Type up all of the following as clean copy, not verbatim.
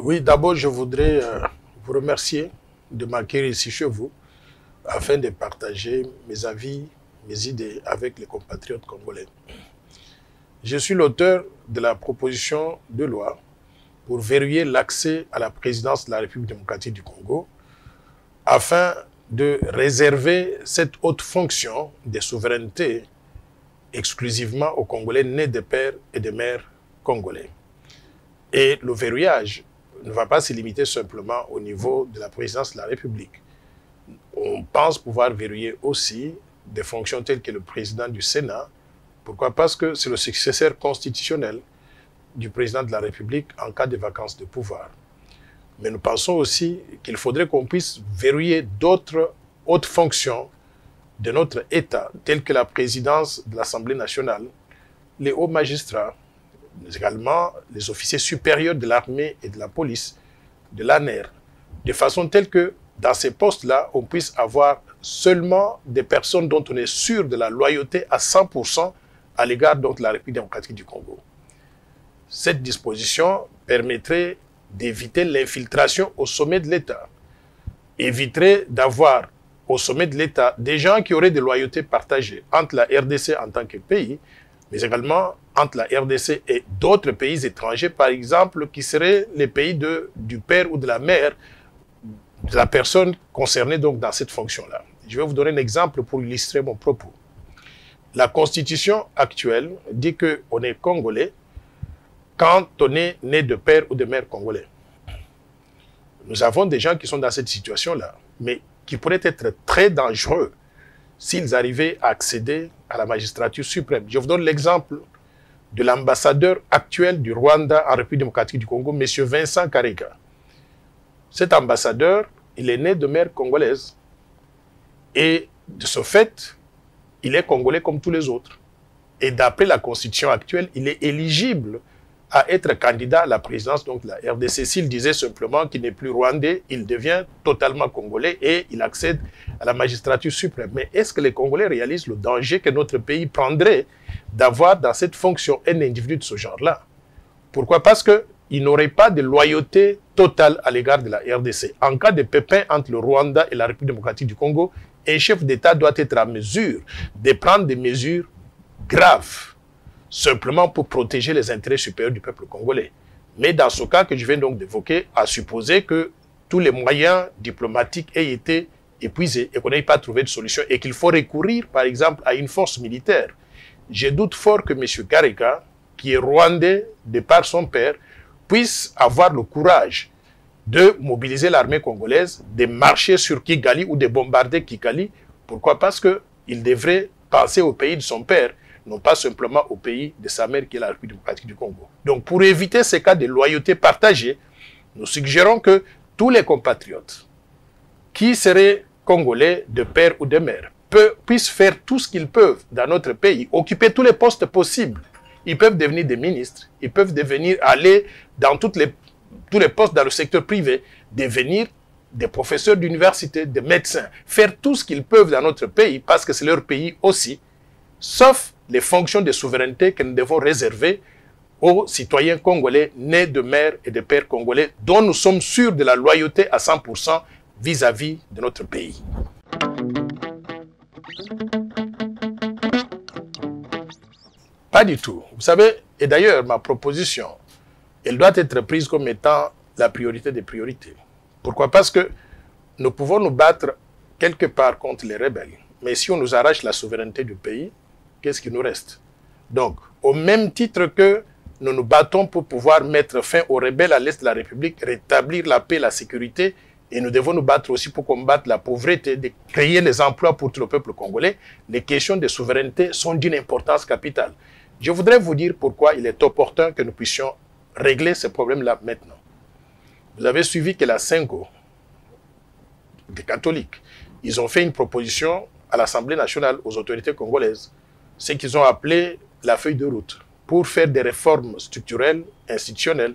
Oui, d'abord, je voudrais vous remercier de m'accueillir ici chez vous afin de partager mes avis, mes idées avec les compatriotes congolais. Je suis l'auteur de la proposition de loi pour verrouiller l'accès à la présidence de la République démocratique du Congo afin de réserver cette haute fonction de souveraineté exclusivement aux Congolais nés de pères et de mères congolais. Et le verrouillage ne va pas se limiter simplement au niveau de la présidence de la République. On pense pouvoir verrouiller aussi des fonctions telles que le président du Sénat. Pourquoi? Parce que c'est le successeur constitutionnel du président de la République en cas de vacances de pouvoir. Mais nous pensons aussi qu'il faudrait qu'on puisse verrouiller d'autres hautes fonctions de notre État, telles que la présidence de l'Assemblée nationale, les hauts magistrats, mais également les officiers supérieurs de l'armée et de la police, de l'ANER, de façon telle que dans ces postes-là, on puisse avoir seulement des personnes dont on est sûr de la loyauté à 100% à l'égard de la République démocratique du Congo. Cette disposition permettrait d'éviter l'infiltration au sommet de l'État, éviterait d'avoir au sommet de l'État des gens qui auraient des loyautés partagées entre la RDC en tant que pays, mais également entre la RDC et d'autres pays étrangers, par exemple, qui seraient les pays du père ou de la mère de la personne concernée donc dans cette fonction-là. Je vais vous donner un exemple pour illustrer mon propos. La Constitution actuelle dit qu'on est Congolais quand on est né de père ou de mère congolais. Nous avons des gens qui sont dans cette situation-là, mais qui pourraient être très dangereux s'ils arrivaient à accéder à la magistrature suprême. Je vous donne l'exemple de l'ambassadeur actuel du Rwanda en République démocratique du Congo, M. Vincent Karega. Cet ambassadeur, il est né de mère congolaise. Et de ce fait, il est congolais comme tous les autres. Et d'après la constitution actuelle, il est éligible à être candidat à la présidence donc, de la RDC. S'il disait simplement qu'il n'est plus rwandais, il devient totalement congolais et il accède à la magistrature suprême. Mais est-ce que les Congolais réalisent le danger que notre pays prendrait d'avoir dans cette fonction un individu de ce genre-là? Pourquoi? Parce qu'il n'aurait pas de loyauté totale à l'égard de la RDC. En cas de pépin entre le Rwanda et la République démocratique du Congo, un chef d'État doit être en mesure de prendre des mesures graves simplement pour protéger les intérêts supérieurs du peuple congolais. Mais dans ce cas que je viens donc d'évoquer, à supposer que tous les moyens diplomatiques aient été épuisés et qu'on n'ait pas trouvé de solution et qu'il faut recourir, par exemple, à une force militaire, je doute fort que M. Karega, qui est rwandais de par son père, puisse avoir le courage de mobiliser l'armée congolaise, de marcher sur Kigali ou de bombarder Kigali. Pourquoi? Parce qu'il devrait penser au pays de son père, non pas simplement au pays de sa mère qui est la République démocratique du Congo. Donc pour éviter ces cas de loyauté partagée, nous suggérons que tous les compatriotes qui seraient congolais de père ou de mère puissent faire tout ce qu'ils peuvent dans notre pays, occuper tous les postes possibles. Ils peuvent devenir des ministres, ils peuvent aller dans tous les postes dans le secteur privé, devenir des professeurs d'université, des médecins, faire tout ce qu'ils peuvent dans notre pays parce que c'est leur pays aussi, sauf les fonctions de souveraineté que nous devons réserver aux citoyens congolais nés de mères et de pères congolais dont nous sommes sûrs de la loyauté à 100% vis-à-vis de notre pays. Pas du tout. Vous savez, et d'ailleurs, ma proposition, elle doit être prise comme étant la priorité des priorités. Pourquoi? Parce que nous pouvons nous battre quelque part contre les rebelles. Mais si on nous arrache la souveraineté du pays, qu'est-ce qui nous reste? Donc, au même titre que nous nous battons pour pouvoir mettre fin aux rebelles à l'est de la République, rétablir la paix, la sécurité, et nous devons nous battre aussi pour combattre la pauvreté, de créer les emplois pour tout le peuple congolais, les questions de souveraineté sont d'une importance capitale. Je voudrais vous dire pourquoi il est opportun que nous puissions régler ces problèmes-là maintenant. Vous avez suivi que la Sengo, des catholiques, ils ont fait une proposition à l'Assemblée nationale aux autorités congolaises, ce qu'ils ont appelé la feuille de route, pour faire des réformes structurelles, institutionnelles,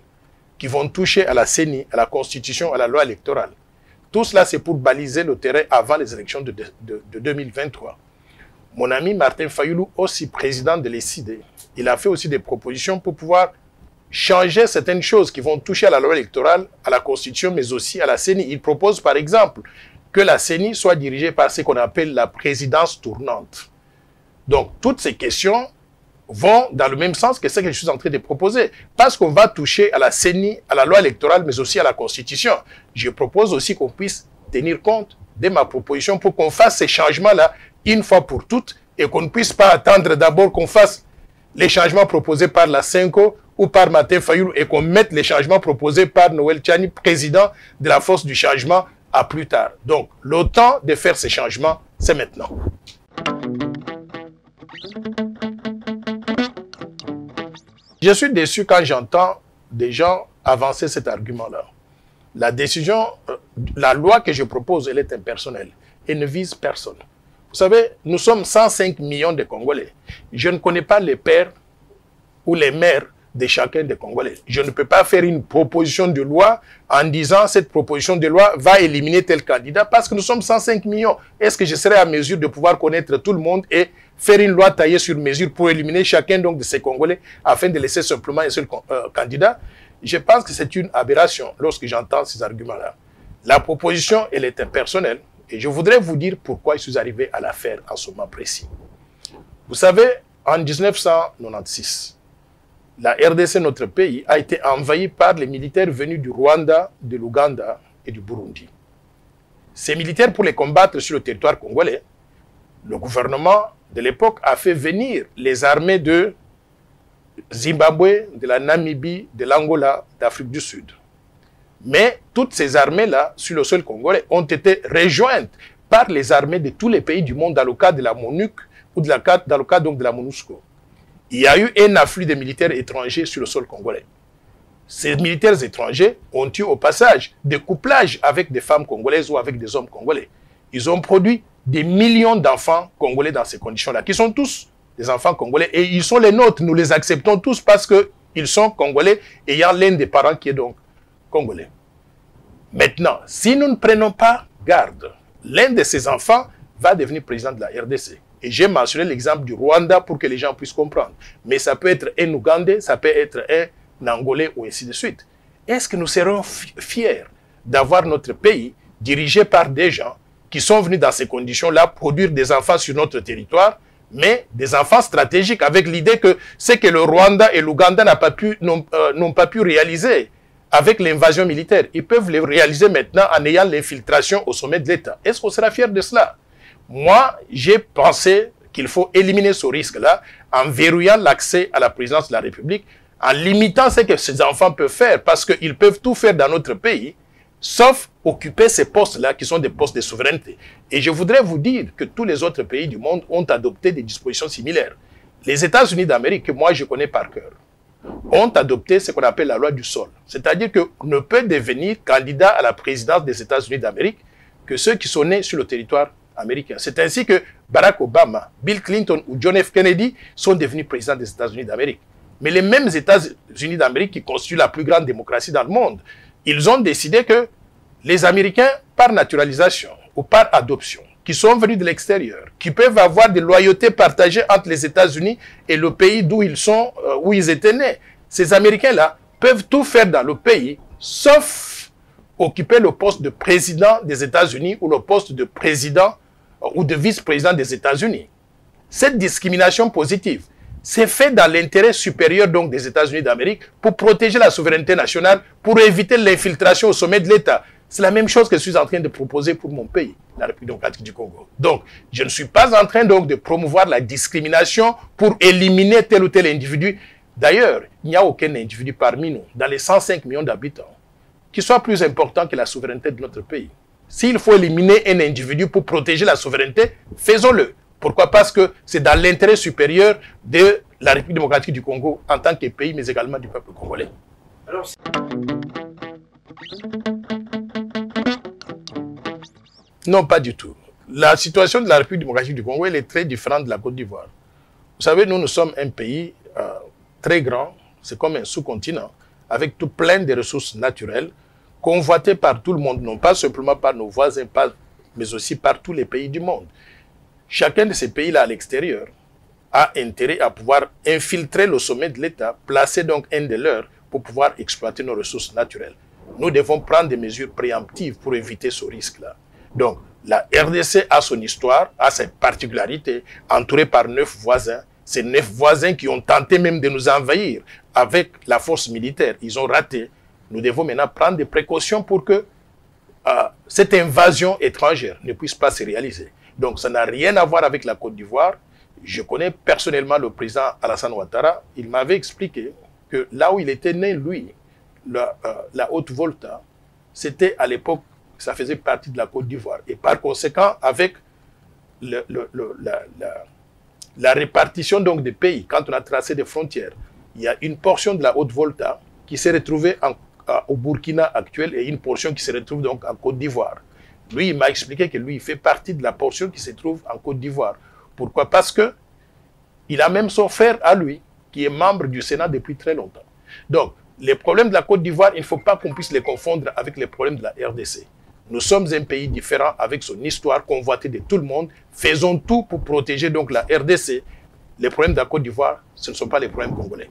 qui vont toucher à la CENI, à la Constitution, à la loi électorale. Tout cela, c'est pour baliser le terrain avant les élections de 2023. Mon ami Martin Fayoulou, aussi président de l'ECID, il a fait aussi des propositions pour pouvoir changer certaines choses qui vont toucher à la loi électorale, à la Constitution, mais aussi à la CENI. Il propose, par exemple, que la CENI soit dirigée par ce qu'on appelle la présidence tournante. Donc, toutes ces questions vont dans le même sens que ce que je suis en train de proposer. Parce qu'on va toucher à la CENI, à la loi électorale, mais aussi à la Constitution. Je propose aussi qu'on puisse tenir compte de ma proposition pour qu'on fasse ces changements-là une fois pour toutes et qu'on ne puisse pas attendre d'abord qu'on fasse les changements proposés par la CENCO ou par Martin Fayulu et qu'on mette les changements proposés par Noël Tchani, président de la force du changement, à plus tard. Donc, le temps de faire ces changements, c'est maintenant. Je suis déçu quand j'entends des gens avancer cet argument-là. La décision, la loi que je propose, elle est impersonnelle et ne vise personne. Vous savez, nous sommes 105 millions de Congolais. Je ne connais pas les pères ou les mères de chacun des Congolais. Je ne peux pas faire une proposition de loi en disant cette proposition de loi va éliminer tel candidat parce que nous sommes 105 millions. Est-ce que je serai à mesure de pouvoir connaître tout le monde et faire une loi taillée sur mesure pour éliminer chacun donc de ces Congolais afin de laisser simplement un seul candidat? Je pense que c'est une aberration lorsque j'entends ces arguments-là. La proposition, elle est impersonnelle et je voudrais vous dire pourquoi je suis arrivé à la faire en ce moment précis. Vous savez, en 1996, la RDC, notre pays, a été envahi par les militaires venus du Rwanda, de l'Ouganda et du Burundi. Ces militaires, pour les combattre sur le territoire congolais, le gouvernement de l'époque a fait venir les armées de Zimbabwe, de la Namibie, de l'Angola, d'Afrique du Sud. Mais toutes ces armées-là, sur le sol congolais, ont été rejointes par les armées de tous les pays du monde dans le cadre de la MONUC ou dans le cadre donc de la MONUSCO. Il y a eu un afflux de militaires étrangers sur le sol congolais. Ces militaires étrangers ont eu au passage des couplages avec des femmes congolaises ou avec des hommes congolais. Ils ont produit des millions d'enfants congolais dans ces conditions-là, qui sont tous des enfants congolais. Et ils sont les nôtres, nous les acceptons tous parce qu'ils sont congolais, ayant l'un des parents qui est donc congolais. Maintenant, si nous ne prenons pas garde, l'un de ces enfants va devenir président de la RDC. Et j'ai mentionné l'exemple du Rwanda pour que les gens puissent comprendre. Mais ça peut être un Ougandais, ça peut être un Angolais ou ainsi de suite. Est-ce que nous serons fiers d'avoir notre pays dirigé par des gens qui sont venus dans ces conditions-là produire des enfants sur notre territoire, mais des enfants stratégiques avec l'idée que ce que le Rwanda et l'Ouganda n'ont pas pu réaliser avec l'invasion militaire, ils peuvent le réaliser maintenant en ayant l'infiltration au sommet de l'État. Est-ce qu'on sera fier de cela? Moi, j'ai pensé qu'il faut éliminer ce risque-là en verrouillant l'accès à la présidence de la République, en limitant ce que ces enfants peuvent faire, parce qu'ils peuvent tout faire dans notre pays, sauf occuper ces postes-là qui sont des postes de souveraineté. Et je voudrais vous dire que tous les autres pays du monde ont adopté des dispositions similaires. Les États-Unis d'Amérique, que moi je connais par cœur, ont adopté ce qu'on appelle la loi du sol. C'est-à-dire qu'on ne peut devenir candidat à la présidence des États-Unis d'Amérique que ceux qui sont nés sur le territoire américain. C'est ainsi que Barack Obama, Bill Clinton ou John F. Kennedy sont devenus présidents des États-Unis d'Amérique. Mais les mêmes États-Unis d'Amérique qui constituent la plus grande démocratie dans le monde, ils ont décidé que les Américains, par naturalisation ou par adoption, qui sont venus de l'extérieur, qui peuvent avoir des loyautés partagées entre les États-Unis et le pays d'où ils sont, où ils étaient nés. Ces Américains-là peuvent tout faire dans le pays, sauf occuper le poste de président des États-Unis ou le poste de président ou de vice-président des États-Unis. Cette discrimination positive, c'est fait dans l'intérêt supérieur donc des États-Unis d'Amérique pour protéger la souveraineté nationale, pour éviter l'infiltration au sommet de l'État. C'est la même chose que je suis en train de proposer pour mon pays, la République démocratique du Congo. Donc, je ne suis pas en train donc de promouvoir la discrimination pour éliminer tel ou tel individu. D'ailleurs, il n'y a aucun individu parmi nous, dans les 105 millions d'habitants, qui soit plus important que la souveraineté de notre pays. S'il faut éliminer un individu pour protéger la souveraineté, faisons-le. Pourquoi? Parce que c'est dans l'intérêt supérieur de la République démocratique du Congo en tant que pays, mais également du peuple congolais. Alors, non, pas du tout. La situation de la République démocratique du Congo, elle est très différente de la Côte d'Ivoire. Vous savez, nous sommes un pays très grand, c'est comme un sous-continent, avec tout plein de ressources naturelles, convoitées par tout le monde, non pas simplement par nos voisins, mais aussi par tous les pays du monde. Chacun de ces pays-là à l'extérieur a intérêt à pouvoir infiltrer le sommet de l'État, placer donc un de leurs pour pouvoir exploiter nos ressources naturelles. Nous devons prendre des mesures préemptives pour éviter ce risque-là. Donc, la RDC a son histoire, a ses particularités, entourée par 9 voisins. Ces 9 voisins qui ont tenté même de nous envahir avec la force militaire, ils ont raté. Nous devons maintenant prendre des précautions pour que cette invasion étrangère ne puisse pas se réaliser. Donc, ça n'a rien à voir avec la Côte d'Ivoire. Je connais personnellement le président Alassane Ouattara. Il m'avait expliqué que là où il était né, lui, la Haute-Volta, c'était à l'époque, ça faisait partie de la Côte d'Ivoire. Et par conséquent, avec la répartition donc des pays, quand on a tracé des frontières, il y a une portion de la Haute-Volta qui s'est retrouvée au Burkina actuel et une portion qui se retrouve donc en Côte d'Ivoire. Lui, il m'a expliqué que lui, il fait partie de la portion qui se trouve en Côte d'Ivoire. Pourquoi? Parce que il a même son frère à lui, qui est membre du Sénat depuis très longtemps. Donc, les problèmes de la Côte d'Ivoire, il ne faut pas qu'on puisse les confondre avec les problèmes de la RDC. Nous sommes un pays différent avec son histoire convoitée de tout le monde. Faisons tout pour protéger donc la RDC. Les problèmes de la Côte d'Ivoire, ce ne sont pas les problèmes congolais.